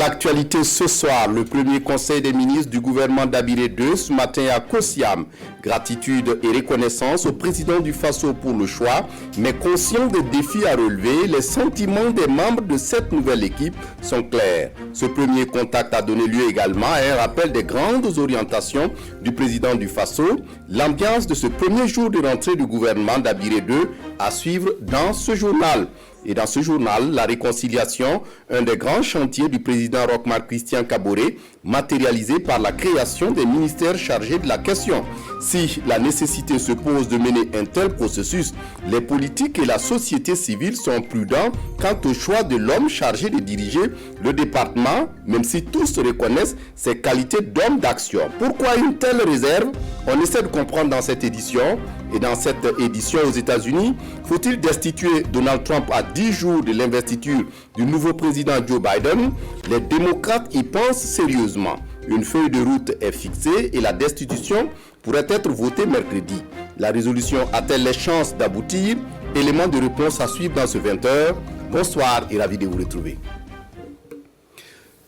l'actualité ce soir, le premier conseil des ministres du gouvernement d'Abiré II ce matin à Kosiam. Gratitude et reconnaissance au président du Faso pour le choix, mais conscient des défis à relever, les sentiments des membres de cette nouvelle équipe sont clairs. Ce premier contact a donné lieu également à un rappel des grandes orientations du président du Faso. L'ambiance de ce premier jour de rentrée du gouvernement d'Abiré II à suivre dans ce journal. Et dans ce journal, la réconciliation, un des grands chantiers du président Roch-Marc Christian Kaboré, matérialisé par la création des ministères chargés de la question. Si la nécessité se pose de mener un tel processus, les politiques et la société civile sont prudents quant au choix de l'homme chargé de diriger le département, même si tous reconnaissent ses qualités d'homme d'action. Pourquoi une telle réserve? On essaie de comprendre dans cette édition. Et dans cette édition aux États-Unis, faut-il destituer Donald Trump à 10 jours de l'investiture du nouveau président Joe Biden? Les démocrates y pensent sérieusement. Une feuille de route est fixée et la destitution pourrait être votée mercredi. La résolution a-t-elle les chances d'aboutir? Élément de réponse à suivre dans ce 20h. Bonsoir et ravi de vous retrouver.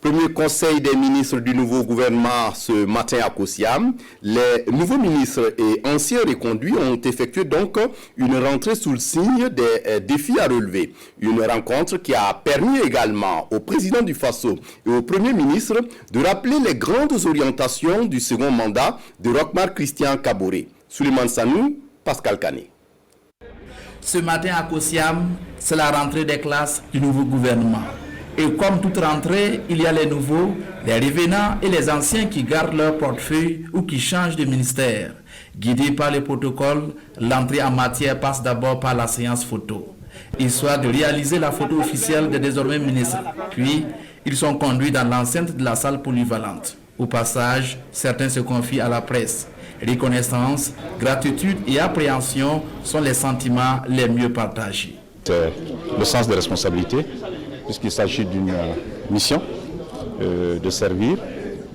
Premier conseil des ministres du nouveau gouvernement ce matin à Kosiam. Les nouveaux ministres et anciens reconduits ont effectué donc une rentrée sous le signe des défis à relever. Une rencontre qui a permis également au président du Faso et au premier ministre de rappeler les grandes orientations du second mandat de Roch-Marc Christian Kaboré. Suleiman Sanou, Pascal Kané. Ce matin à Kosiam, c'est la rentrée des classes du nouveau gouvernement. Et comme toute rentrée, il y a les nouveaux, les revenants et les anciens qui gardent leur portefeuille ou qui changent de ministère. Guidés par les protocoles, l'entrée en matière passe d'abord par la séance photo, histoire de réaliser la photo officielle des désormais ministres. Puis, ils sont conduits dans l'enceinte de la salle polyvalente. Au passage, certains se confient à la presse. Reconnaissance, gratitude et appréhension sont les sentiments les mieux partagés. C'est le sens de responsabilité, puisqu'il s'agit d'une mission de servir,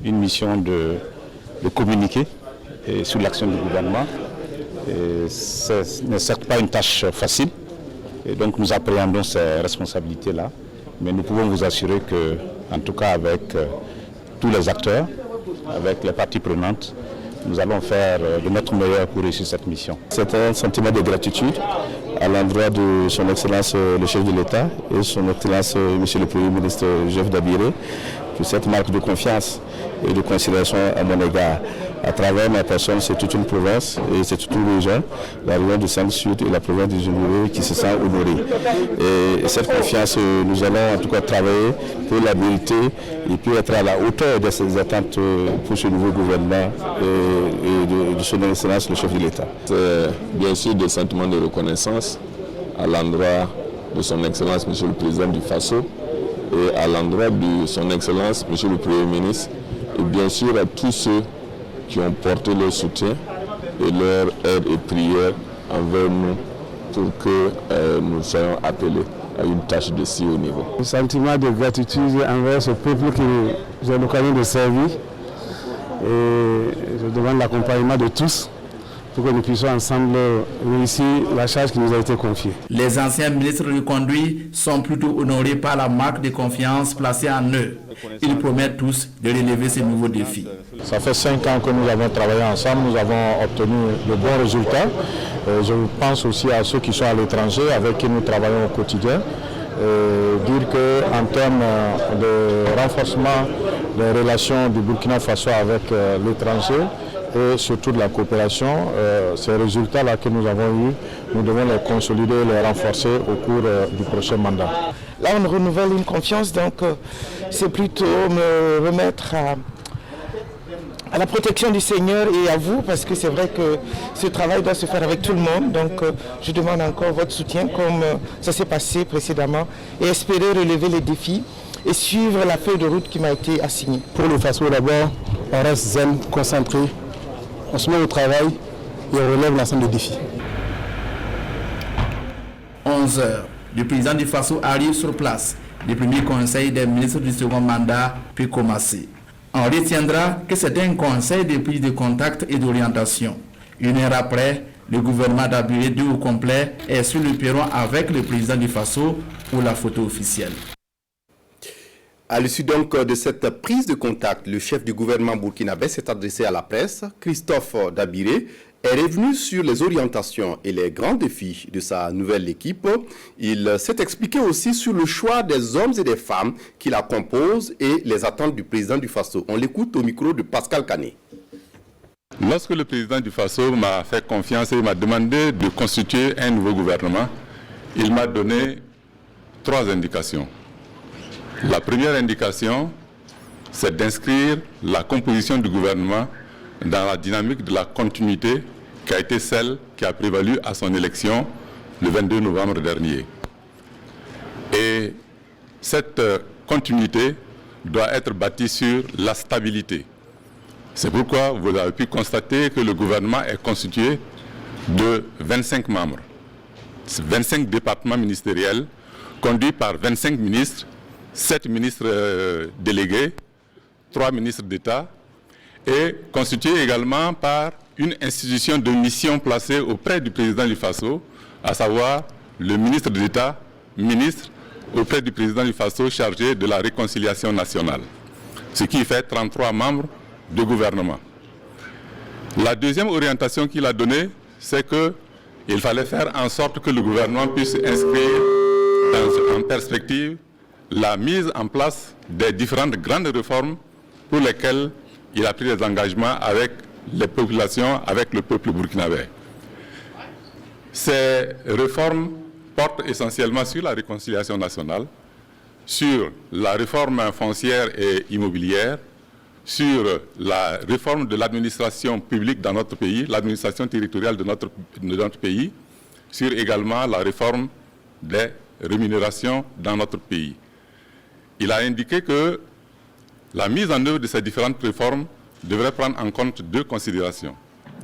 une mission de communiquer sur l'action du gouvernement. Ce n'est certes pas une tâche facile, et donc nous appréhendons ces responsabilités-là, mais nous pouvons vous assurer que, en tout cas avec tous les acteurs, avec les parties prenantes, nous allons faire de notre meilleur pour réussir cette mission. C'est un sentiment de gratitude à l'endroit de son Excellence le chef de l'État et son Excellence Monsieur le Premier ministre Joseph Dabiré pour cette marque de confiance et de considération à mon égard. À travers ma personne, c'est toute une province et c'est toute une région, la région du Centre-Sud et la province du Zungouré qui se sent honorée. Et cette confiance, nous allons en tout cas travailler pour l'habilité et puis être à la hauteur de ces attentes pour ce nouveau gouvernement et de son Excellence le chef de l'État. C'est bien sûr des sentiments de reconnaissance à l'endroit de son Excellence Monsieur le Président du Faso et à l'endroit de son Excellence Monsieur le Premier ministre et bien sûr à tous ceux qui ont porté leur soutien et leur aide et prière envers nous pour que nous soyons appelés à une tâche de si haut niveau. Le sentiment de gratitude envers ce peuple que j'ai l'occasion de servir et je demande l'accompagnement de tous pour que nous puissions ensemble réussir la charge qui nous a été confiée. Les anciens ministres reconduits sont plutôt honorés par la marque de confiance placée en eux. Ils promettent tous de relever ces nouveaux défis. Ça fait 5 ans que nous avons travaillé ensemble, nous avons obtenu de bons résultats. Je pense aussi à ceux qui sont à l'étranger avec qui nous travaillons au quotidien. Dire qu'en termes de renforcement des relations du Burkina Faso avec l'étranger, et surtout de la coopération, ces résultats-là que nous avons eus, nous devons les consolider et les renforcer au cours du prochain mandat. Là, on renouvelle une confiance, donc c'est plutôt me remettre à la protection du Seigneur et à vous, parce que c'est vrai que ce travail doit se faire avec tout le monde. Donc je demande encore votre soutien comme ça s'est passé précédemment et espérer relever les défis et suivre la feuille de route qui m'a été assignée. Pour le Faso d'abord, on reste zen, concentré, on se met au travail et on relève l'ensemble des défis. 11 heures, le président du Faso arrive sur place. Le premier conseil des ministres du second mandat peut commencer. On retiendra que c'est un conseil de prise de contact et d'orientation. Une heure après, le gouvernement d'Abiré II au complet est sur le perron avec le président du Faso pour la photo officielle. À l'issue donc de cette prise de contact, le chef du gouvernement burkinabé s'est adressé à la presse. Christophe Dabiré est revenu sur les orientations et les grands défis de sa nouvelle équipe. Il s'est expliqué aussi sur le choix des hommes et des femmes qui la composent et les attentes du président du Faso. On l'écoute au micro de Pascal Kané. Lorsque le président du Faso m'a fait confiance et m'a demandé de constituer un nouveau gouvernement, il m'a donné 3 indications. La première indication, c'est d'inscrire la composition du gouvernement dans la dynamique de la continuité qui a été celle qui a prévalu à son élection le 22 novembre dernier. Et cette continuité doit être bâtie sur la stabilité. C'est pourquoi vous avez pu constater que le gouvernement est constitué de 25 membres, 25 départements ministériels conduits par 25 ministres, 7 ministres délégués, 3 ministres d'État et constitué également par une institution de mission placée auprès du président du Faso, à savoir le ministre d'État, ministre auprès du président du Faso chargé de la réconciliation nationale, ce qui fait 33 membres de gouvernement. La deuxième orientation qu'il a donnée, c'est qu'il fallait faire en sorte que le gouvernement puisse inscrire en perspective la mise en place des différentes grandes réformes pour lesquelles il a pris des engagements avec les populations, avec le peuple burkinabé. Ces réformes portent essentiellement sur la réconciliation nationale, sur la réforme foncière et immobilière, sur la réforme de l'administration publique dans notre pays, l'administration territoriale de notre pays, sur également la réforme des rémunérations dans notre pays. Il a indiqué que la mise en œuvre de ces différentes réformes devrait prendre en compte 2 considérations.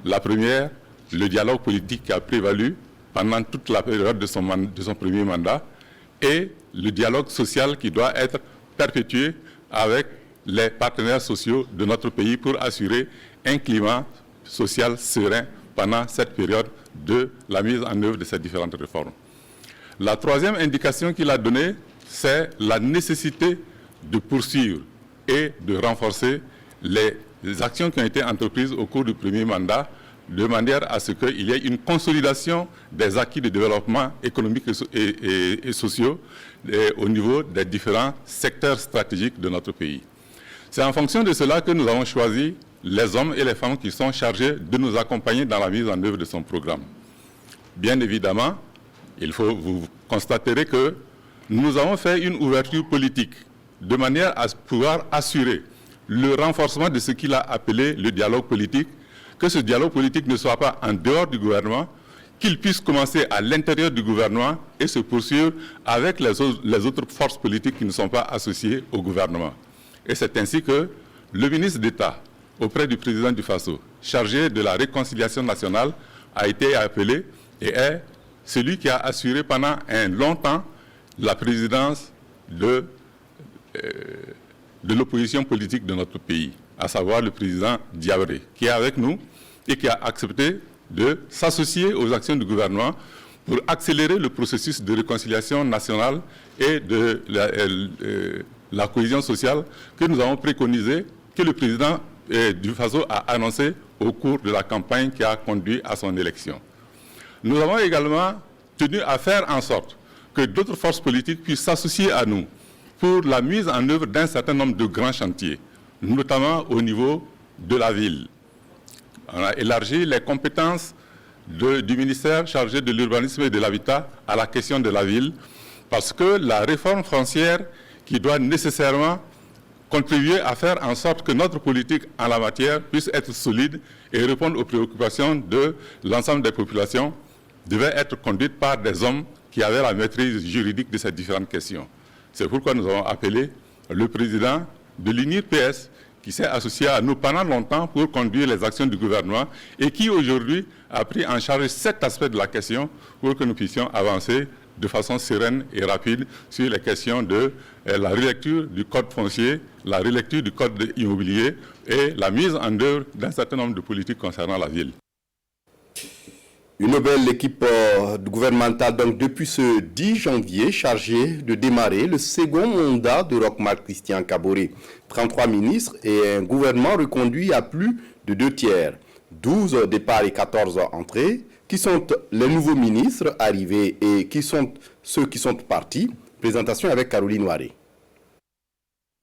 La première, le dialogue politique qui a prévalu pendant toute la période de son premier mandat et le dialogue social qui doit être perpétué avec les partenaires sociaux de notre pays pour assurer un climat social serein pendant cette période de la mise en œuvre de ces différentes réformes. La troisième indication qu'il a donnée, c'est la nécessité de poursuivre et de renforcer les actions qui ont été entreprises au cours du premier mandat, de manière à ce qu'il y ait une consolidation des acquis de développement économique et sociaux au niveau des différents secteurs stratégiques de notre pays. C'est en fonction de cela que nous avons choisi les hommes et les femmes qui sont chargés de nous accompagner dans la mise en œuvre de son programme. Bien évidemment, vous constaterez que nous avons fait une ouverture politique de manière à pouvoir assurer le renforcement de ce qu'il a appelé le dialogue politique, que ce dialogue politique ne soit pas en dehors du gouvernement, qu'il puisse commencer à l'intérieur du gouvernement et se poursuivre avec les autres forces politiques qui ne sont pas associées au gouvernement. Et c'est ainsi que le ministre d'État, auprès du président du Faso, chargé de la réconciliation nationale, a été appelé et est celui qui a assuré pendant un long temps la présidence de l'opposition politique de notre pays, à savoir le président Diabré, qui est avec nous et qui a accepté de s'associer aux actions du gouvernement pour accélérer le processus de réconciliation nationale et de la cohésion sociale que nous avons préconisé, que le président du Faso a annoncé au cours de la campagne qui a conduit à son élection. Nous avons également tenu à faire en sorte que d'autres forces politiques puissent s'associer à nous pour la mise en œuvre d'un certain nombre de grands chantiers, notamment au niveau de la ville. On a élargi les compétences du ministère chargé de l'urbanisme et de l'habitat à la question de la ville, parce que la réforme foncière qui doit nécessairement contribuer à faire en sorte que notre politique en la matière puisse être solide et répondre aux préoccupations de l'ensemble des populations, devait être conduite par des hommes qui avaient la maîtrise juridique de ces différentes questions. C'est pourquoi nous avons appelé le président de l'UNIR-PS, qui s'est associé à nous pendant longtemps pour conduire les actions du gouvernement et qui aujourd'hui a pris en charge cet aspect de la question pour que nous puissions avancer de façon sereine et rapide sur les questions de la relecture du code foncier, la relecture du code immobilier et la mise en œuvre d'un certain nombre de politiques concernant la ville. Une nouvelle équipe gouvernementale, donc depuis ce 10 janvier, chargée de démarrer le second mandat de Roch-Marc Christian Kaboré. 33 ministres et un gouvernement reconduit à plus de 2/3. 12 départs et 14 entrées. Qui sont les nouveaux ministres arrivés et qui sont ceux qui sont partis? Présentation avec Caroline Waré.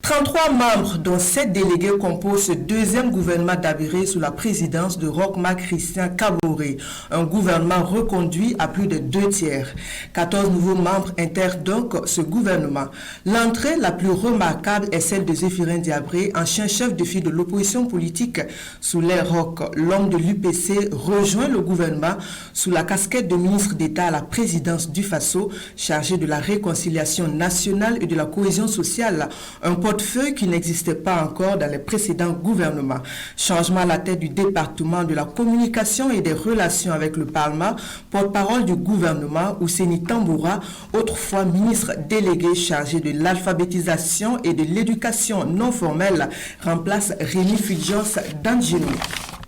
33 membres, dont 7 délégués, composent ce deuxième gouvernement d'Abiré sous la présidence de Roch-Marc Christian Kaboré. Un gouvernement reconduit à plus de 2/3. 14 nouveaux membres intègrent donc ce gouvernement. L'entrée la plus remarquable est celle de Zéphirin Diabré, ancien chef de file de l'opposition politique sous l'ère Roch. L'homme de l'UPC rejoint le gouvernement sous la casquette de ministre d'État à la présidence du Faso, chargé de la réconciliation nationale et de la cohésion sociale. Un portefeuille qui n'existait pas encore dans les précédents gouvernements. Changement à la tête du département de la communication et des relations avec le Parlement, porte-parole du gouvernement, Ouseni Tamboura, autrefois ministre délégué chargé de l'alphabétisation et de l'éducation non formelle, remplace Rémi Fulgence Danjemi.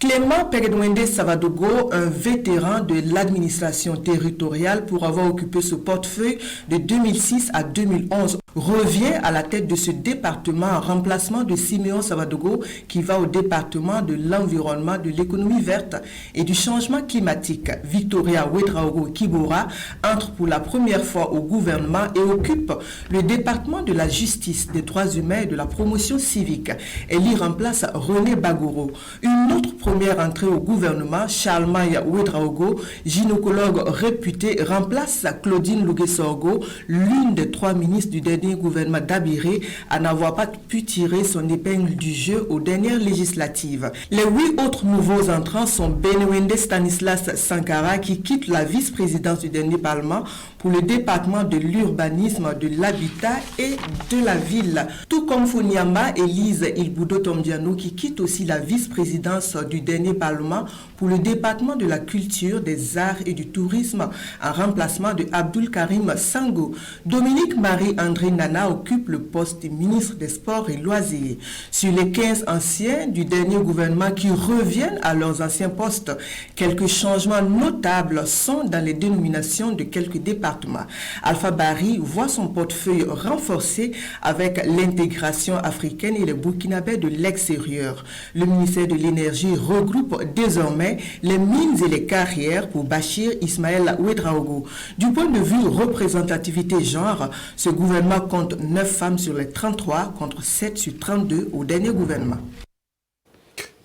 Clément Peredwende Savadogo, un vétéran de l'administration territoriale pour avoir occupé ce portefeuille de 2006 à 2011, revient à la tête de ce département en remplacement de Siméon Savadogo qui va au département de l'environnement, de l'économie verte et du changement climatique. Victoria Ouedraogo Kibora entre pour la première fois au gouvernement et occupe le département de la justice, des droits humains et de la promotion civique. Elle y remplace René Bagoro. Une autre première entrée au gouvernement, Charles-Maya Ouedraogo, gynécologue réputé, remplace Claudine Lougué-Sorgo, l'une des 3 ministres du dernier gouvernement d'Abiré à n'avoir pas pu tirer son épingle du jeu aux dernières législatives. Les 8 autres nouveaux entrants sont Benewende Stanislas Sankara qui quitte la vice-présidence du dernier Parlement pour le département de l'urbanisme, de l'habitat et de la ville. Tout comme Foniama Elise Ilboudo Tombiano qui quitte aussi la vice-présidence du dernier Parlement pour le département de la culture, des arts et du tourisme en remplacement de Abdul Karim Sango. Dominique Marie-André Nana occupe le poste de ministre des Sports et Loisirs. Sur les 15 anciens du dernier gouvernement qui reviennent à leurs anciens postes, quelques changements notables sont dans les dénominations de quelques départements. Alpha Bari voit son portefeuille renforcé avec l'intégration africaine et les Burkinabés de l'extérieur. Le ministère de l'Énergie regroupe désormais les mines et les carrières pour Bachir Ismaël Ouedraogo. Du point de vue représentativité genre, ce gouvernement compte 9 femmes sur les 33 contre 7 sur 32 au dernier gouvernement.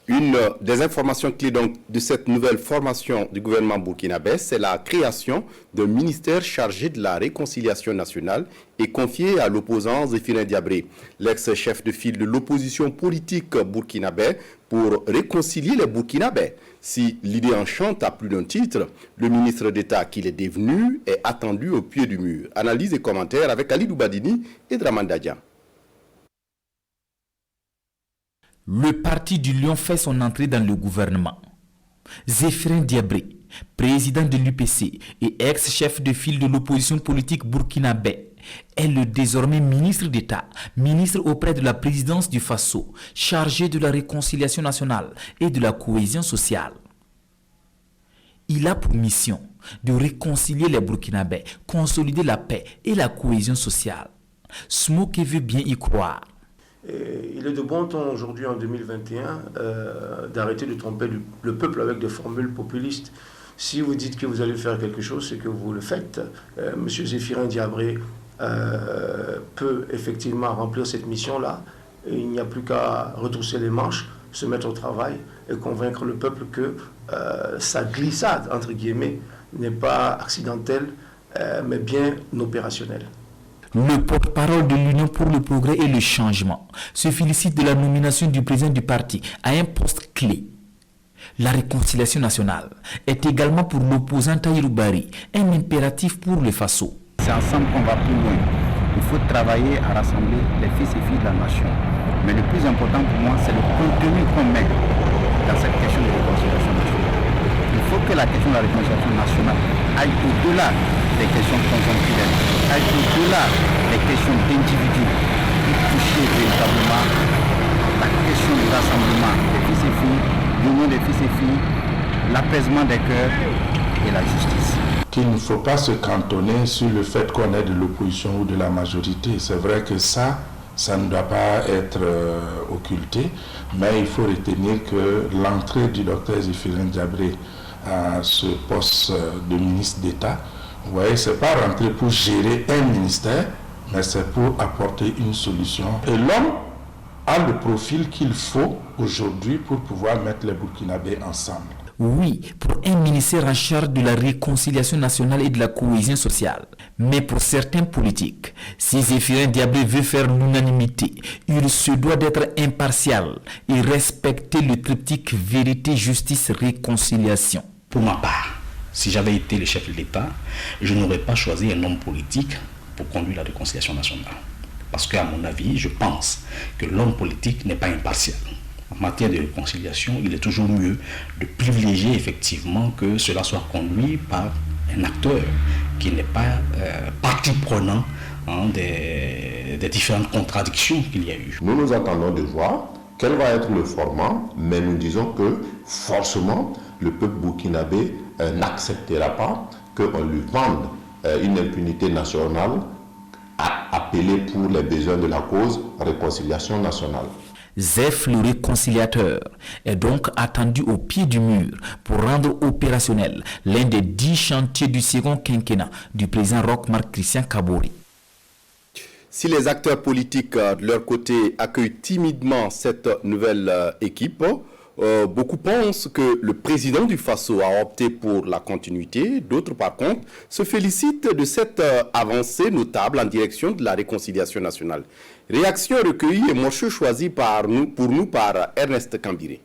Une des informations clés donc de cette nouvelle formation du gouvernement burkinabé, c'est la création d'un ministère chargé de la réconciliation nationale et confié à l'opposant Zéphirin Diabré, l'ex-chef de file de l'opposition politique burkinabé pour réconcilier les Burkinabés. Si l'idée enchante à plus d'un titre, le ministre d'État qu'il est devenu est attendu au pied du mur. Analyse et commentaires avec Ali Doubadini et Draman Dadia. Le parti du Lion fait son entrée dans le gouvernement. Zéphirin Diabré, président de l'UPC et ex-chef de file de l'opposition politique burkinabé, est le désormais ministre d'État, ministre auprès de la présidence du Faso, chargé de la réconciliation nationale et de la cohésion sociale. Il a pour mission de réconcilier les Burkinabés, consolider la paix et la cohésion sociale. Smoke veut bien y croire. Il est de bon ton aujourd'hui en 2021 d'arrêter de tromper le peuple avec des formules populistes. Si vous dites que vous allez faire quelque chose, c'est que vous le faites. Monsieur Zéphirin Diabré peut effectivement remplir cette mission-là. Il n'y a plus qu'à retrousser les manches, se mettre au travail et convaincre le peuple que sa glissade, entre guillemets, n'est pas accidentelle, mais bien opérationnelle. Le porte-parole de l'Union pour le progrès et le changement se félicite de la nomination du président du parti à un poste clé. La réconciliation nationale est également pour l'opposant Tahirou Bari un impératif pour le Faso. C'est ensemble qu'on va plus loin. Il faut travailler à rassembler les fils et filles de la nation. Mais le plus important pour moi, c'est le contenu qu'on met dans cette question de réconciliation nationale. Il faut que la question de la réconciliation nationale aille au-delà des questions conjoncturelles, aille au-delà des questions d'individus, pour toucher véritablement la question du rassemblement des fils et filles, l'union des fils et filles, l'apaisement des cœurs, et la justice. Qu'il ne faut pas se cantonner sur le fait qu'on est de l'opposition ou de la majorité. C'est vrai que ça ne doit pas être occulté, mais il faut retenir que l'entrée du docteur Zéphirin Diabré à ce poste de ministre d'État, vous voyez, c'est pas rentrer pour gérer un ministère, mais c'est pour apporter une solution. Et l'homme a le profil qu'il faut aujourd'hui pour pouvoir mettre les Burkinabés ensemble. Oui, pour un ministère en charge de la réconciliation nationale et de la cohésion sociale. Mais pour certains politiques, si Zéphirin Diabré veut faire l'unanimité, il se doit d'être impartial et respecter le triptyque vérité, justice, réconciliation. Pour ma part, si j'avais été le chef de l'État, je n'aurais pas choisi un homme politique pour conduire la réconciliation nationale. Parce qu'à mon avis, je pense que l'homme politique n'est pas impartial. En matière de réconciliation, il est toujours mieux de privilégier effectivement que cela soit conduit par un acteur qui n'est pas partie prenante des différentes contradictions qu'il y a eu. Nous nous attendons de voir quel va être le format, mais nous disons que forcément le peuple burkinabé n'acceptera pas qu'on lui vende une impunité nationale appelée pour les besoins de la cause réconciliation nationale. Zef, le réconciliateur, est donc attendu au pied du mur pour rendre opérationnel l'un des 10 chantiers du second quinquennat du président Roch-Marc Christian Kaboré. Si les acteurs politiques de leur côté accueillent timidement cette nouvelle équipe, beaucoup pensent que le président du Faso a opté pour la continuité. D'autres, par contre, se félicitent de cette avancée notable en direction de la réconciliation nationale. Réaction recueillie et morceau choisi pour nous par Ernest Kambiré.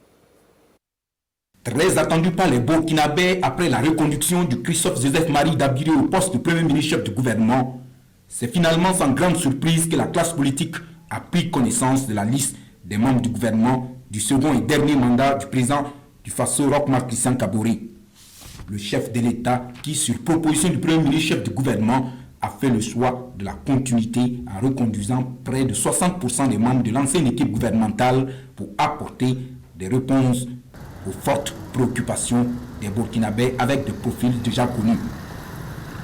Très attendu par les Burkinabés après la reconduction de Christophe Joseph Marie Dabiré au poste de Premier ministre chef du gouvernement, c'est finalement sans grande surprise que la classe politique a pris connaissance de la liste des membres du gouvernement du second et dernier mandat du président du Faso Roch-Marc Christian Kaboré. Le chef de l'État qui, sur proposition du Premier ministre chef du gouvernement, a fait le choix de la continuité en reconduisant près de 60% des membres de l'ancienne équipe gouvernementale pour apporter des réponses aux fortes préoccupations des Burkinabés avec des profils déjà connus.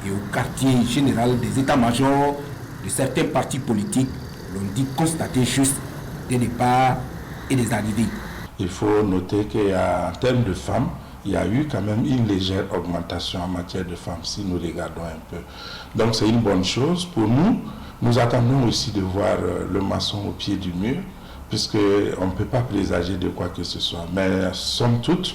Et au quartier général des états-majors de certains partis politiques, l'on dit constater juste des départs et des arrivées. Il faut noter qu'en termes de femmes, il y a eu quand même une légère augmentation en matière de femmes, si nous regardons un peu. Donc c'est une bonne chose pour nous. Nous attendons aussi de voir le maçon au pied du mur, puisqu'on ne peut pas présager de quoi que ce soit. Mais somme toute,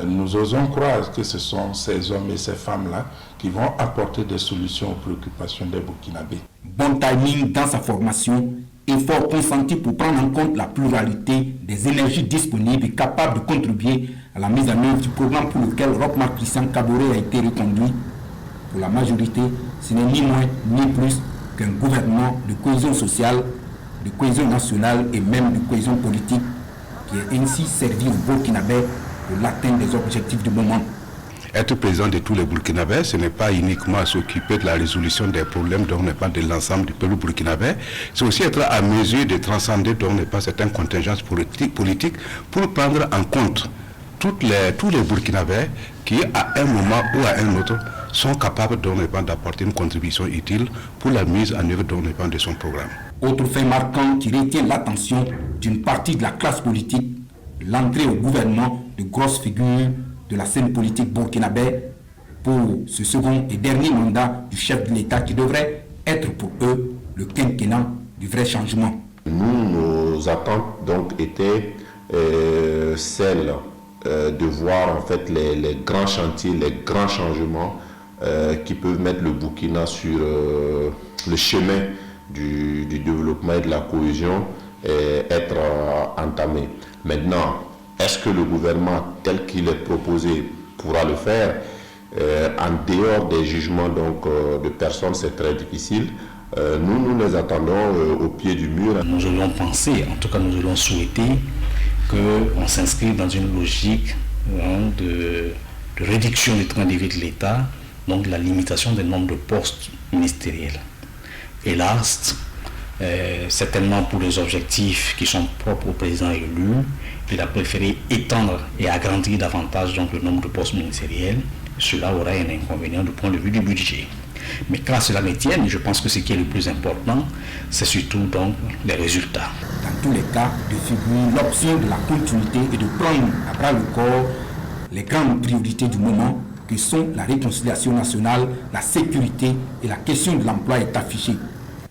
nous osons croire que ce sont ces hommes et ces femmes-là qui vont apporter des solutions aux préoccupations des Burkinabés. Bon timing dans sa formation, effort consenti pour prendre en compte la pluralité des énergies disponibles et capables de contribuer à la mise en œuvre du programme pour lequel Roch-Marc Christian Kaboré a été reconduit. Pour la majorité, ce n'est ni moins ni plus qu'un gouvernement de cohésion sociale, de cohésion nationale et même de cohésion politique qui est ainsi servi aux Burkinabés pour l'atteinte des objectifs du moment. Être président de tous les Burkinabés, ce n'est pas uniquement s'occuper de la résolution des problèmes dont n'est pas de l'ensemble du peuple burkinabé, c'est aussi être à mesure de transcender dont n'est pas certaines contingences politiques pour prendre en compte tous les Burkinabés qui, à un moment ou à un autre, sont capables d'apporter une contribution utile pour la mise en œuvre de son programme. Autre fait marquant qui retient l'attention d'une partie de la classe politique, l'entrée au gouvernement de grosses figures de la scène politique burkinabé pour ce second et dernier mandat du chef de l'État qui devrait être pour eux le quinquennat du vrai changement. Nos attentes donc étaient celles de voir en fait les grands chantiers, les grands changements qui peuvent mettre le Burkina sur le chemin du développement et de la cohésion et être entamés. Maintenant, est-ce que le gouvernement tel qu'il est proposé pourra le faire en dehors des jugements de personnes, c'est très difficile. Nous les attendons au pied du mur. Nous aurions pensé, en tout cas nous aurions souhaité qu'on s'inscrive dans une logique de réduction du train de vie de l'État, donc la limitation du nombre de postes ministériels. Hélas, certainement pour les objectifs qui sont propres au président élu, il a préféré étendre et agrandir davantage donc, le nombre de postes ministériels cela aura un inconvénient du point de vue du budget. Mais quand cela me tienne, je pense que ce qui est le plus important, c'est surtout donc les résultats. Dans tous les cas, de figurer l'option de la continuité et de prendre à bras le corps les grandes priorités du moment, qui sont la réconciliation nationale, la sécurité et la question de l'emploi est affichée.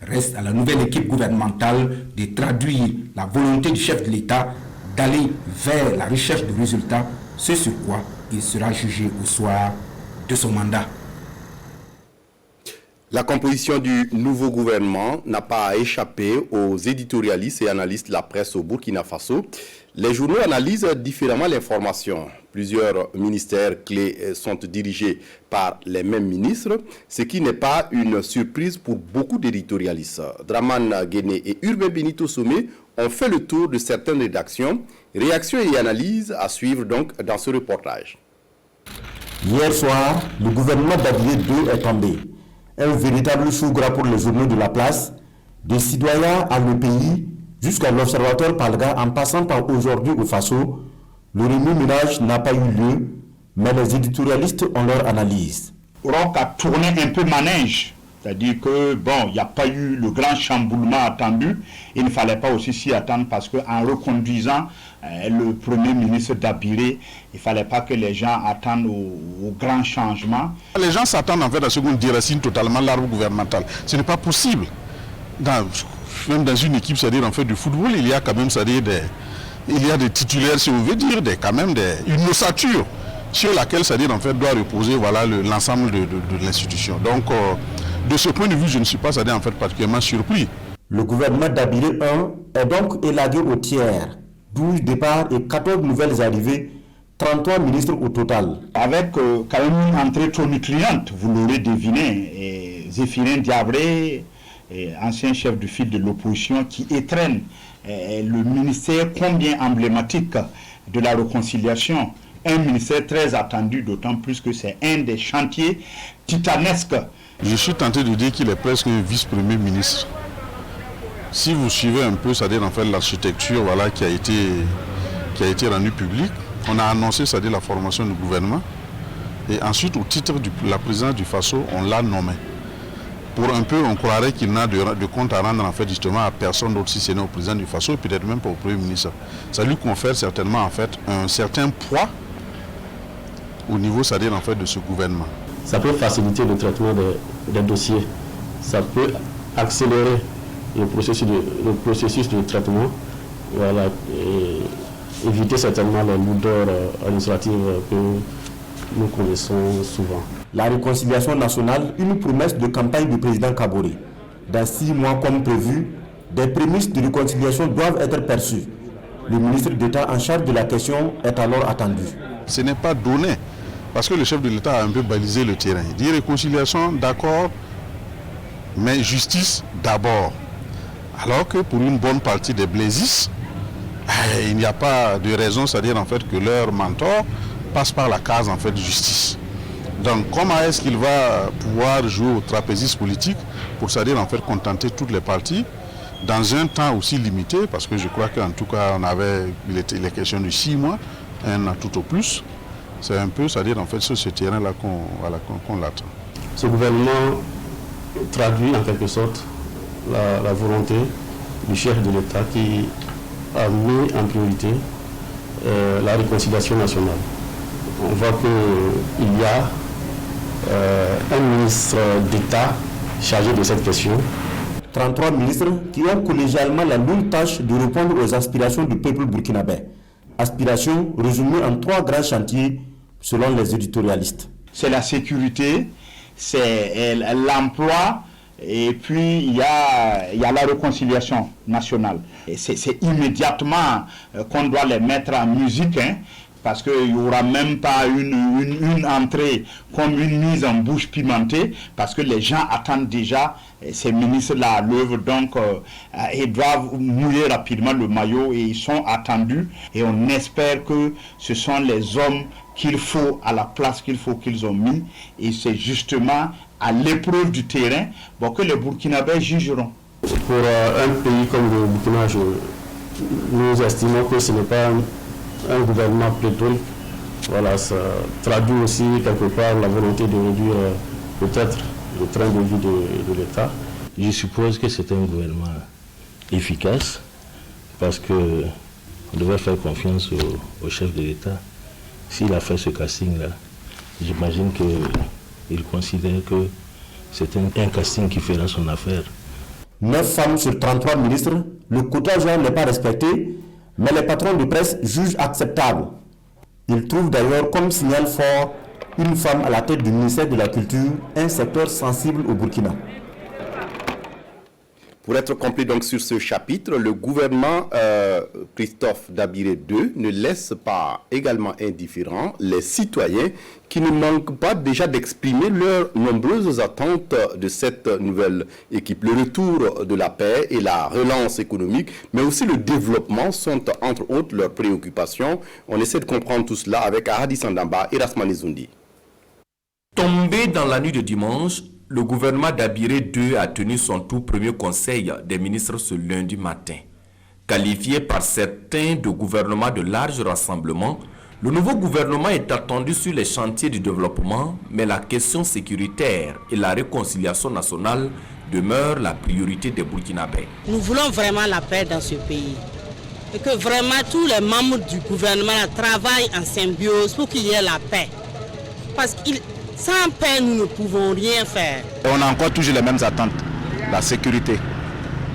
Reste à la nouvelle équipe gouvernementale de traduire la volonté du chef de l'État d'aller vers la recherche de résultats, ce sur quoi il sera jugé au soir de son mandat. La composition du nouveau gouvernement n'a pas échappé aux éditorialistes et analystes de la presse au Burkina Faso. Les journaux analysent différemment l'information. Plusieurs ministères clés sont dirigés par les mêmes ministres, ce qui n'est pas une surprise pour beaucoup d'éditorialistes. Dramane Guéné et Urbain Benito Somé ont fait le tour de certaines rédactions. Réactions et analyses à suivre donc dans ce reportage. Hier soir, le gouvernement d'Abilé II est tombé. Un véritable chou gras pour les journaux de la place, des citoyens à le pays, jusqu'à l'observateur Palga en passant par aujourd'hui au Faso. Le remue-ménage n'a pas eu lieu, mais les éditorialistes ont leur analyse. Roch a tourné un peu manège, c'est-à-dire que bon, il n'y a pas eu le grand chamboulement attendu. Il ne fallait pas aussi s'y attendre parce qu'en reconduisant le premier ministre d'Abiré, il ne fallait pas que les gens attendent au grand changement. Les gens s'attendent en fait à ce qu'on déracine totalement l'arbre gouvernemental. Ce n'est pas possible. Même dans une équipe, c'est-à-dire en fait du football, il y a quand même, c'est-à-dire il y a des titulaires, si on veut dire, une ossature sur laquelle, c'est-à-dire en fait, doit reposer voilà, l'ensemble de l'institution. Donc, de ce point de vue, je ne suis pas, c'est-à-dire en fait, particulièrement surpris. Le gouvernement d'Abilé 1 est donc élagué au tiers. 12 départs et 14 nouvelles arrivées, 33 ministres au total. Avec quand même une entrée tonitruante, vous l'aurez deviné, Zéphirin Diabré, ancien chef de file de l'opposition, qui étrenne le ministère combien emblématique de la réconciliation. Un ministère très attendu, d'autant plus que c'est un des chantiers titanesques. Je suis tenté de dire qu'il est presque un vice-premier ministre. Si vous suivez un peu, c'est-à-dire en fait l'architecture voilà, qui a été rendue publique, on a annoncé, c'est-à-dire la formation du gouvernement, et ensuite au titre de la présidence du Faso, on l'a nommé. Pour un peu, on croirait qu'il n'a de compte à rendre en fait justement à personne d'autre si ce n'est au président du Faso, et peut-être même pas au Premier ministre. Ça lui confère certainement en fait un certain poids au niveau, c'est-à-dire en fait de ce gouvernement. Ça peut faciliter le traitement des dossiers, ça peut accélérer le processus de traitement, voilà, et éviter certainement les lourdeurs administratives que nous connaissons souvent. La réconciliation nationale, une promesse de campagne du président Kaboré. Dans 6 mois comme prévu, des prémices de réconciliation doivent être perçues. Le ministre d'État en charge de la question est alors attendu. Ce n'est pas donné, parce que le chef de l'État a un peu balisé le terrain. Il dit réconciliation, d'accord, mais justice d'abord. Alors que pour une bonne partie des blaisis, il n'y a pas de raison, c'est-à-dire en fait que leur mentor passe par la case en fait de justice. Donc comment est-ce qu'il va pouvoir jouer au trapéziste politique pour, c'est-à-dire en fait contenter toutes les parties dans un temps aussi limité, parce que je crois qu'en tout cas il est question de 6 mois, un an tout au plus. C'est un peu, c'est-à-dire en fait sur ce terrain-là qu'on l'attend. Ce gouvernement traduit en quelque sorte la volonté du chef de l'État qui a mis en priorité la réconciliation nationale. On voit qu'il y a un ministre d'État chargé de cette question. 33 ministres qui ont collégialement la lourde tâche de répondre aux aspirations du peuple burkinabé. Aspirations résumées en 3 grands chantiers selon les éditorialistes. C'est la sécurité, c'est l'emploi, et puis il y a la réconciliation nationale. C'est immédiatement qu'on doit les mettre en musique, parce qu'il n'y aura même pas une entrée comme une mise en bouche pimentée, parce que les gens attendent déjà ces ministres-là à l'œuvre, donc ils doivent mouiller rapidement le maillot et ils sont attendus, et on espère que ce sont les hommes qu'il faut à la place qu'ils ont mis, et c'est justement à l'épreuve du terrain que les Burkinabés jugeront. Pour un pays comme le Burkina, nous estimons que ce n'est pas un gouvernement pléthorique, Voilà, ça traduit aussi quelque part la volonté de réduire peut-être le train de vie de l'État. Je suppose que c'est un gouvernement efficace parce qu'on devait faire confiance au chef de l'État. S'il a fait ce casting-là, j'imagine qu'il considère que c'est un casting qui fera son affaire. 9 femmes sur 33 ministres, le quota genre n'est pas respecté, mais les patrons de presse jugent acceptable. Ils trouvent d'ailleurs comme signal fort une femme à la tête du ministère de la Culture, un secteur sensible au Burkina. Pour être complet donc sur ce chapitre, le gouvernement Christophe Dabiré II ne laisse pas également indifférents les citoyens qui ne manquent pas déjà d'exprimer leurs nombreuses attentes de cette nouvelle équipe. Le retour de la paix et la relance économique, mais aussi le développement sont entre autres leurs préoccupations. On essaie de comprendre tout cela avec Ahadi Sandamba et Rasmani Zoundi. Tombé dans la nuit de dimanche, le gouvernement Dabiré II a tenu son tout premier conseil des ministres ce lundi matin. Qualifié par certains de gouvernement de large rassemblement, le nouveau gouvernement est attendu sur les chantiers du développement, mais la question sécuritaire et la réconciliation nationale demeurent la priorité des Burkinabés. Nous voulons vraiment la paix dans ce pays. Et que vraiment tous les membres du gouvernement travaillent en symbiose pour qu'il y ait la paix. Parce que sans paix, nous ne pouvons rien faire. Et on a encore toujours les mêmes attentes. La sécurité.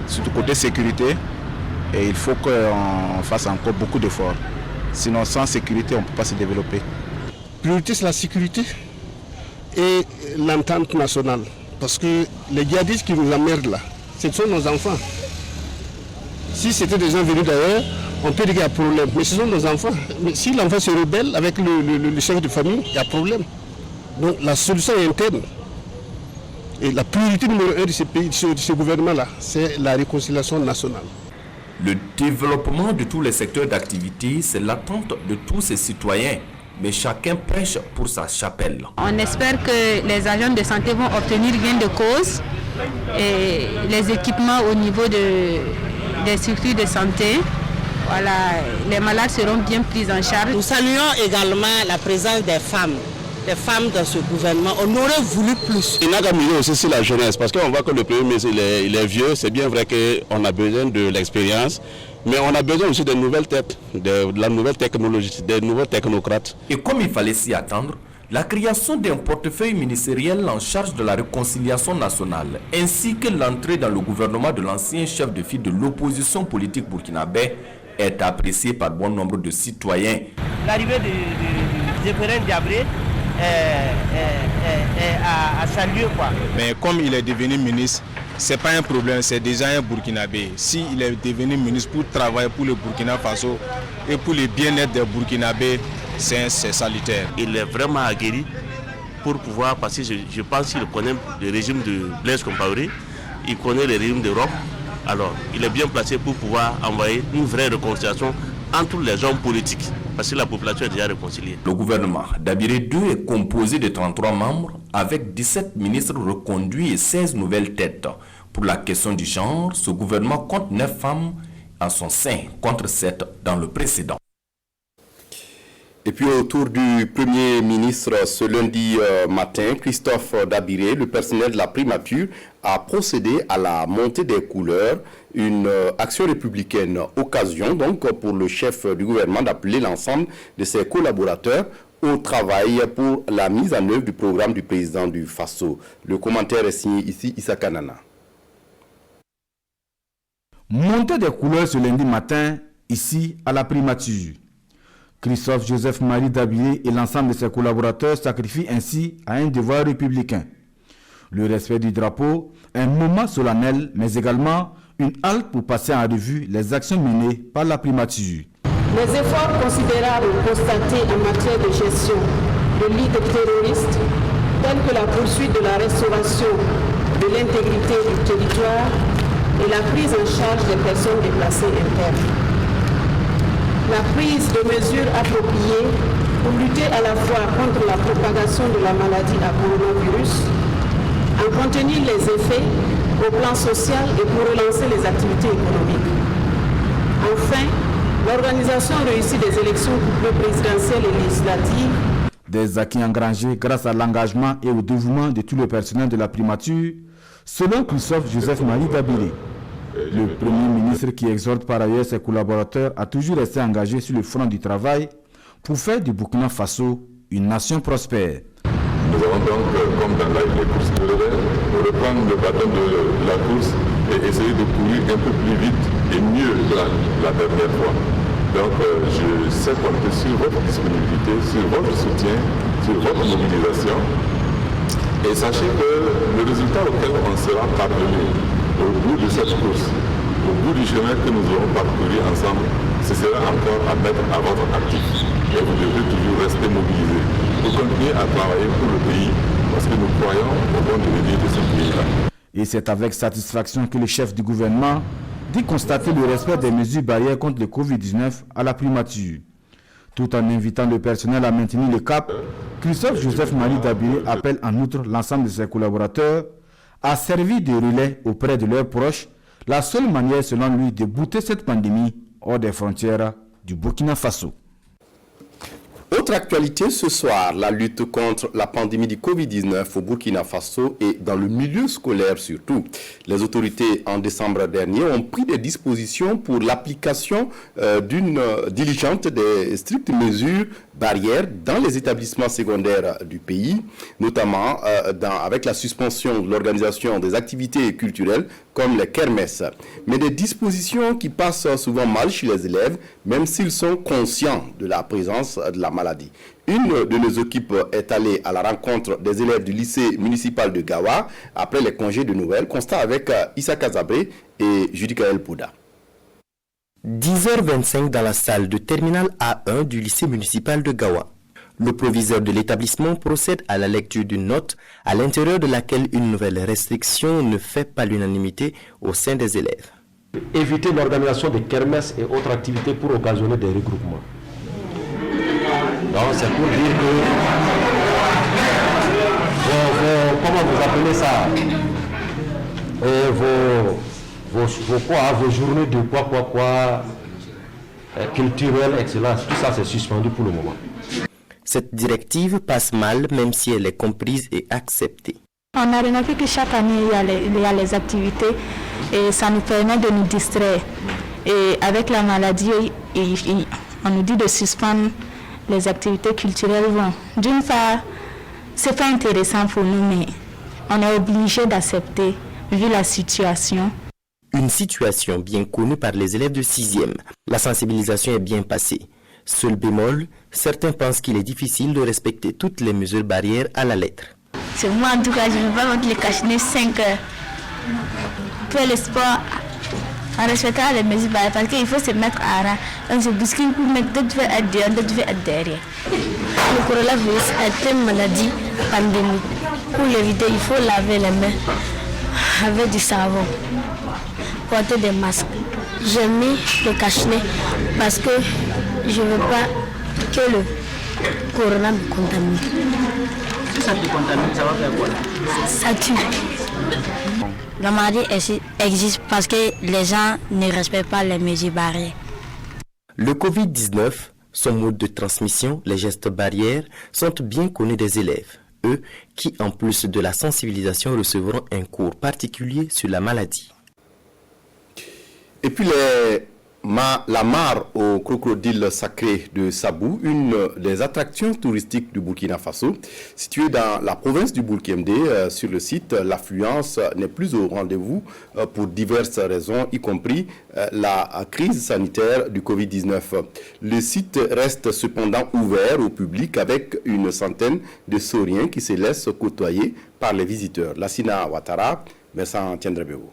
Surtout côté sécurité, et il faut qu'on fasse encore beaucoup d'efforts. Sinon, sans sécurité, on ne peut pas se développer. Priorité, c'est la sécurité et l'entente nationale. Parce que les djihadistes qui nous emmerdent là, ce sont nos enfants. Si c'était des gens venus d'ailleurs, on peut dire qu'il y a problème. Mais ce sont nos enfants. Mais si l'enfant se rebelle avec le chef de famille, il y a problème. Donc la solution est interne. Et la priorité numéro 1 de ce pays, de ce gouvernement-là, c'est la réconciliation nationale. Le développement de tous les secteurs d'activité, c'est l'attente de tous ces citoyens. Mais chacun prêche pour sa chapelle. On espère que les agents de santé vont obtenir gain de cause et les équipements au niveau des structures de santé. Voilà, les malades seront bien pris en charge. Nous saluons également la présence des femmes dans ce gouvernement. On aurait voulu plus. Il n'a qu'à miser aussi sur la jeunesse, parce qu'on voit que le Premier ministre il est vieux. C'est bien vrai qu'on a besoin de l'expérience, mais on a besoin aussi de nouvelles têtes, de la nouvelle technologie, des nouveaux technocrates. Et comme il fallait s'y attendre, la création d'un portefeuille ministériel en charge de la réconciliation nationale, ainsi que l'entrée dans le gouvernement de l'ancien chef de file de l'opposition politique burkinabé, est appréciée par bon nombre de citoyens. L'arrivée de Zéphérin Diabré à saluer quoi. Mais comme il est devenu ministre, c'est pas un problème, c'est déjà un Burkinabé. S'il est devenu ministre pour travailler pour le Burkina Faso et pour le bien-être des Burkinabés, c'est salutaire. Il est vraiment aguerri pour pouvoir, parce que je pense qu'il connaît le régime de Blaise Compaoré, il connaît le régime de Rome. Alors, il est bien placé pour pouvoir envoyer une vraie réconciliation entre les hommes politiques, parce que la population est déjà réconciliée. Le gouvernement Dabiré II est composé de 33 membres avec 17 ministres reconduits et 16 nouvelles têtes. Pour la question du genre, ce gouvernement compte 9 femmes en son sein contre 7 dans le précédent. Et puis autour du Premier ministre ce lundi matin, Christophe Dabiré, le personnel de la primature, a procédé à la montée des couleurs, une action républicaine, occasion donc pour le chef du gouvernement d'appeler l'ensemble de ses collaborateurs au travail pour la mise en œuvre du programme du président du Faso. Le commentaire est signé ici, Issa Kanana. Montée des couleurs ce lundi matin, ici à la primature. Christophe Joseph Marie Dabiré et l'ensemble de ses collaborateurs sacrifient ainsi à un devoir républicain. Le respect du drapeau, un moment solennel, mais également une halte pour passer en revue les actions menées par la primature. Les efforts considérables constatés en matière de gestion de lutte terroriste, tels que la poursuite de la restauration de l'intégrité du territoire et la prise en charge des personnes déplacées internes. La prise de mesures appropriées pour lutter à la fois contre la propagation de la maladie à coronavirus, en contenir les effets au plan social et pour relancer les activités économiques. Enfin, L'organisation réussie des élections présidentielles et législatives. Des acquis engrangés grâce à l'engagement et au dévouement de tout le personnel de la primature, selon Christophe Joseph Marie Dabiré. Le Premier ministre, qui exhorte par ailleurs ses collaborateurs à toujours rester engagés sur le front du travail pour faire du Burkina Faso une nation prospère. Nous avons donc, comme dans les courses de relais, reprendre le bâton de la course et essayer de courir un peu plus vite et mieux que la dernière fois. Donc je sais compter sur votre disponibilité, sur votre soutien, sur votre mobilisation. Et sachez que le résultat auquel on sera parvenu au bout de cette course, au bout du chemin que nous aurons parcouru ensemble, ce sera encore à mettre à votre actif. Et vous devrez toujours rester mobilisés pour continuer à travailler pour le pays, parce que nous croyons au bon devenir de ce pays-là. Et c'est avec satisfaction que le chef du gouvernement dit constater le respect des mesures barrières contre le Covid-19 à la primature. Tout en invitant le personnel à maintenir le cap, Christophe Joseph Marie Dabiré appelle en outre l'ensemble de ses collaborateurs à servir de relais auprès de leurs proches, la seule manière selon lui de bouter cette pandémie hors des frontières du Burkina Faso. Autre actualité ce soir, la lutte contre la pandémie du Covid-19 au Burkina Faso et dans le milieu scolaire surtout. Les autorités en décembre dernier ont pris des dispositions pour l'application d'une diligente des strictes mesures barrières dans les établissements secondaires du pays, notamment avec la suspension de l'organisation des activités culturelles comme les kermesses. Mais des dispositions qui passent souvent mal chez les élèves, même s'ils sont conscients de la présence de la maladie. Une de nos équipes est allée à la rencontre des élèves du lycée municipal de Gawa après les congés de Noël. Constat avec Issa Kazabré et Judikaël Pouda. 10h25 dans la salle de terminale A1 du lycée municipal de Gawa. Le proviseur de l'établissement procède à la lecture d'une note à l'intérieur de laquelle une nouvelle restriction ne fait pas l'unanimité au sein des élèves. Éviter l'organisation de kermesses et autres activités pour occasionner des regroupements. Donc c'est pour dire que comment vous appelez ça, vos journées de culturelles, excellence, tout ça c'est suspendu pour le moment. Cette directive passe mal même si elle est comprise et acceptée. On a remarqué que chaque année il y a les activités et ça nous permet de nous distraire. Et avec la maladie, on nous dit de suspendre les activités culturelles. Bon, d'une part, c'est pas intéressant pour nous, mais on est obligé d'accepter vu la situation. Une situation bien connue par les élèves de 6e. La sensibilisation est bien passée. Seul bémol, certains pensent qu'il est difficile de respecter toutes les mesures barrières à la lettre. C'est moi en tout cas, je ne vais pas mettre les cache-nez 5 heures. Faire le sport en respectant les mesures barrières parce qu'il faut se mettre à rang. On se bouscule pour mettre d'autres veut être dehors, d'autres veut être derrière. Le coronavirus est une maladie pandémique. Pour l'éviter, il faut laver les mains avec du savon, porter des masques. J'ai mis le cache-nez parce que je ne veux pas que le corona me contamine. Si ça te contamine, ça va faire quoi? Ça tue. La maladie existe parce que les gens ne respectent pas les mesures barrières. Le Covid-19, son mode de transmission, les gestes barrières, sont bien connus des élèves. Eux qui, en plus de la sensibilisation, recevront un cours particulier sur la maladie. Et puis la mare au crocodile sacré de Sabou, une des attractions touristiques du Burkina Faso, située dans la province du Burkina. Sur le site, l'affluence n'est plus au rendez-vous pour diverses raisons, y compris la crise sanitaire du Covid-19. Le site reste cependant ouvert au public avec une centaine de sauriens qui se laissent côtoyer par les visiteurs. Lassina Ouattara, Vincent Tiendrebeo.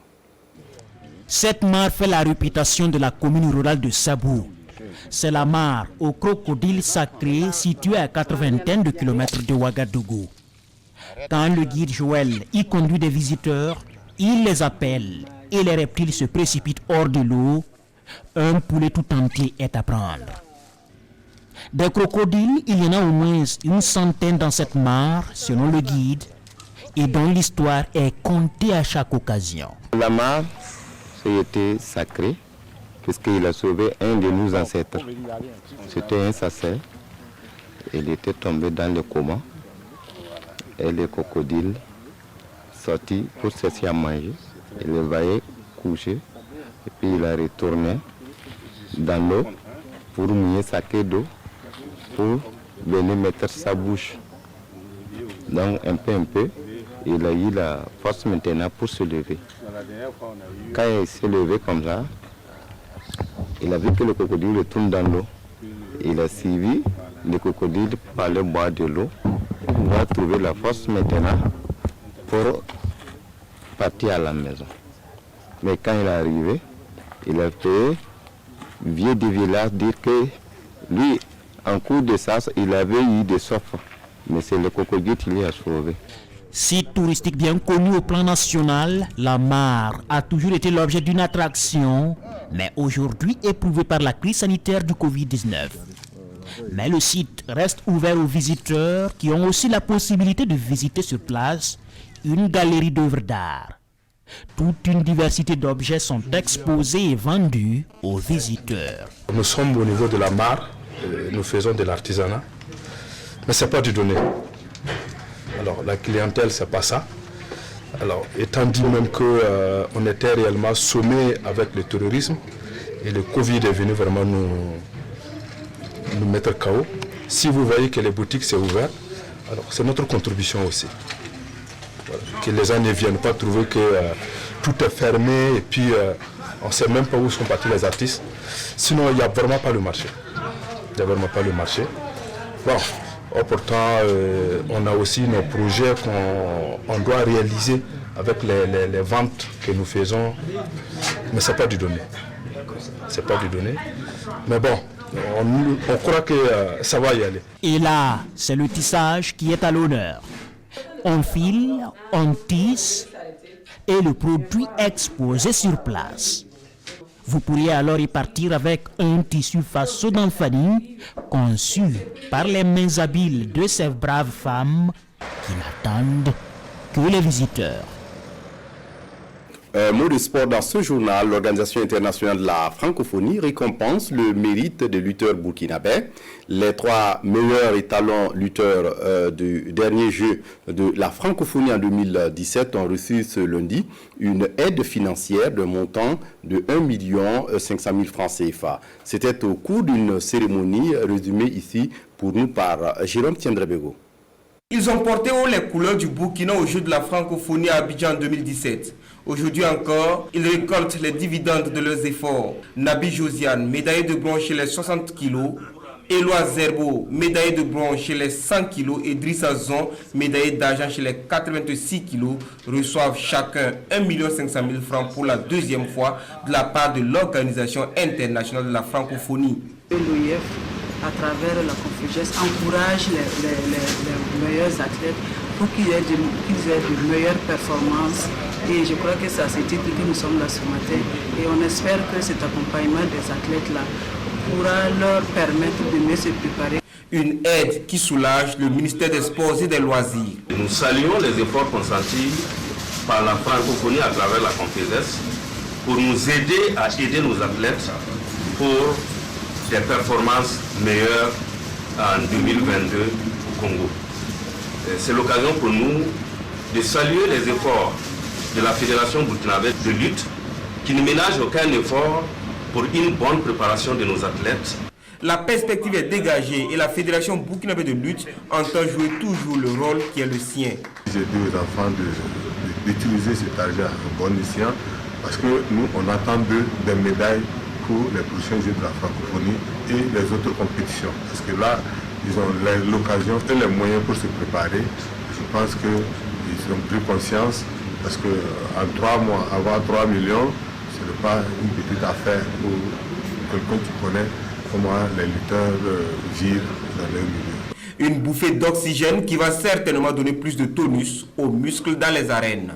Cette mare fait la réputation de la commune rurale de Sabou. C'est la mare au crocodile sacré située à 80 de kilomètres de Ouagadougou. Quand le guide Joël y conduit des visiteurs, il les appelle et les reptiles se précipitent hors de l'eau. Un poulet tout entier est à prendre. Des crocodiles, il y en a au moins une centaine dans cette mare, selon le guide, et dont l'histoire est contée à chaque occasion. La mare était sacrée puisqu'il a sauvé un de nos ancêtres. C'était un sachet. Il était tombé dans le coma. Et le crocodile sorti pour chercher à manger. Il le voyait coucher. Et puis il a retourné dans l'eau pour mouiller sa queue d'eau pour venir mettre sa bouche. Donc un peu, il a eu la force maintenant pour se lever. Quand il s'est levé comme ça, il a vu que le crocodile retourne dans l'eau. Il a suivi le crocodile pour aller boire de l'eau. Il va trouver la force maintenant pour partir à la maison. Mais quand il est arrivé, il a fait vieux du village dire que lui, en cours de sas, il avait eu des soifs. Mais c'est le crocodile qui l'a sauvé. Site touristique bien connu au plan national, la mare a toujours été l'objet d'une attraction, mais aujourd'hui éprouvé par la crise sanitaire du Covid-19. Mais le site reste ouvert aux visiteurs qui ont aussi la possibilité de visiter sur place une galerie d'œuvres d'art. Toute une diversité d'objets sont exposés et vendus aux visiteurs. Nous sommes au niveau de la mare, nous faisons de l'artisanat, mais ce n'est pas du donné. Alors la clientèle, ce n'est pas ça. Alors étant dit même qu'on était réellement sommé avec le terrorisme et le Covid est venu vraiment nous mettre KO. Si vous voyez que les boutiques sont ouvertes, alors c'est notre contribution aussi. Voilà. Que les gens ne viennent pas trouver que tout est fermé et puis on ne sait même pas où sont partis les artistes. Sinon, il n'y a vraiment pas le marché. Il n'y a vraiment pas le marché. Bon, pourtant, on a aussi nos projets qu'on doit réaliser avec les ventes que nous faisons. Mais ce n'est pas du donné. C'est pas du donné. Mais bon, on croit que ça va y aller. Et là, c'est le tissage qui est à l'honneur. On file, on tisse et le produit exposé sur place. Vous pourriez alors y partir avec un tissu faso d'Anfani conçu par les mains habiles de ces braves femmes qui n'attendent que les visiteurs. Mot de sport dans ce journal, l'Organisation internationale de la francophonie récompense le mérite des lutteurs burkinabés. Les 3 meilleurs étalons lutteurs du dernier jeu de la francophonie en 2017 ont reçu ce lundi une aide financière de montant de 1 500 000 francs CFA. C'était au cours d'une cérémonie résumée ici pour nous par Jérôme Tiendrebego. Ils ont porté haut les couleurs du Burkina au jeu de la francophonie à Abidjan en 2017. Aujourd'hui encore, ils récoltent les dividendes de leurs efforts. Nabi Josiane, médaillé de bronze chez les 60 kg. Éloi Zerbo, médaillé de bronze chez les 100 kg. Et Drissa Zon, médaillé d'argent chez les 86 kg, reçoivent chacun 1 500 000 francs pour la deuxième fois de la part de l'Organisation internationale de la francophonie. L'OIF, à travers la Confugès, encourage les meilleurs athlètes pour qu'ils aient de meilleures performances. Et je crois que c'est à ce titre que nous sommes là ce matin. Et on espère que cet accompagnement des athlètes-là pourra leur permettre de mieux se préparer. Une aide qui soulage le ministère des Sports et des Loisirs. Nous saluons les efforts consentis par la francophonie à travers la Confégès pour nous aider à aider nos athlètes pour des performances meilleures en 2022 au Congo. C'est l'occasion pour nous de saluer les efforts de la Fédération burkinabé de lutte qui ne ménage aucun effort pour une bonne préparation de nos athlètes. La perspective est dégagée et la Fédération burkinabé de lutte entend jouer toujours le rôle qui est le sien. J'ai dit aux enfants d'utiliser cet argent à bon escient parce que nous, on attend des médailles pour les prochains Jeux de la francophonie et les autres compétitions. Parce que là, ils ont l'occasion et les moyens pour se préparer. Je pense qu'ils ont pris conscience parce qu'en 3 mois, avoir 3 millions, ce n'est pas une petite affaire pour quelqu'un qui connaît comment les lutteurs vivent dans leur milieu. Une bouffée d'oxygène qui va certainement donner plus de tonus aux muscles dans les arènes.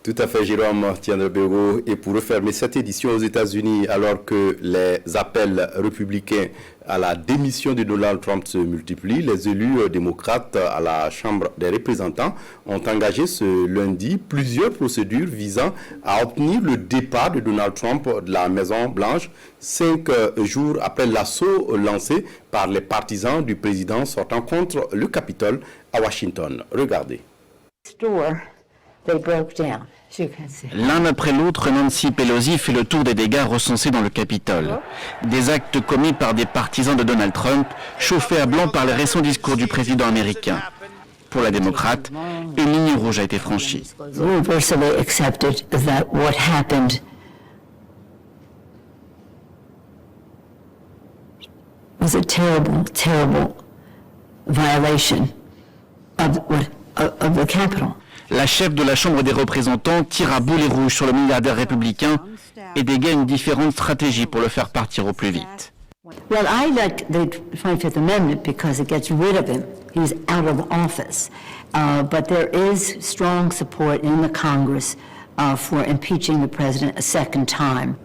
Tout à fait, Jérôme Tiendrebego. Et pour refermer cette édition aux États-Unis, alors que les appels républicains à la démission de Donald Trump se multiplient, les élus démocrates à la Chambre des représentants ont engagé ce lundi plusieurs procédures visant à obtenir le départ de Donald Trump de la Maison-Blanche 5 jours après l'assaut lancé par les partisans du président sortant contre le Capitole à Washington. Regardez. L'un après l'autre, Nancy Pelosi fait le tour des dégâts recensés dans le Capitole. Des actes commis par des partisans de Donald Trump, chauffés à blanc par les récents discours du président américain. Pour la démocrate, une ligne rouge a été franchie. Universally accepted that what happened was a terrible, terrible violation of the Capitol. La chef de la Chambre des représentants tire à boulet rouge sur le milliardaire républicain et dégaine une différente stratégie pour le faire partir au plus vite. Well, I like the 25th Amendment because it gets rid of him. He's out of office. But there is strong support in the Congress for impeaching the president a second time.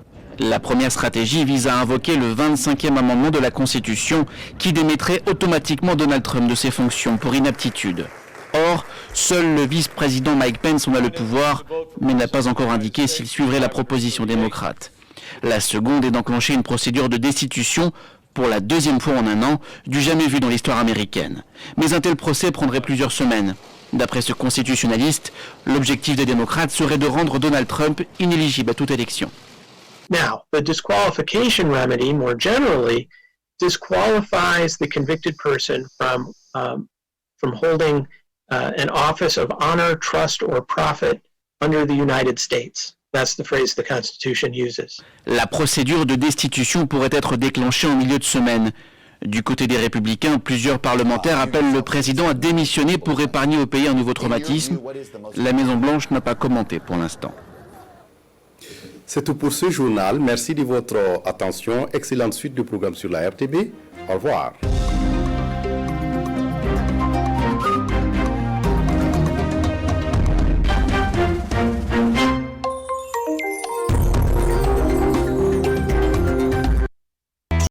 La première stratégie vise à invoquer le 25e amendement de la Constitution qui démettrait automatiquement Donald Trump de ses fonctions pour inaptitude. Or, seul le vice-président Mike Pence en a le pouvoir, mais n'a pas encore indiqué s'il suivrait la proposition démocrate. La seconde est d'enclencher une procédure de destitution, pour la deuxième fois en un an, du jamais vu dans l'histoire américaine. Mais un tel procès prendrait plusieurs semaines. D'après ce constitutionnaliste, l'objectif des démocrates serait de rendre Donald Trump inéligible à toute élection. Now, the disqualification remedy, more generally, disqualifies the convicted person from holding an office of honor, trust, or profit under the United States. That's the phrase the Constitution uses. La procédure de destitution pourrait être déclenchée en milieu de semaine. Du côté des Républicains, plusieurs parlementaires appellent le président à démissionner pour épargner au pays un nouveau traumatisme. La Maison-Blanche n'a pas commenté pour l'instant. C'est tout pour ce journal. Merci de votre attention. Excellente suite de programmes sur la RTB. Au revoir.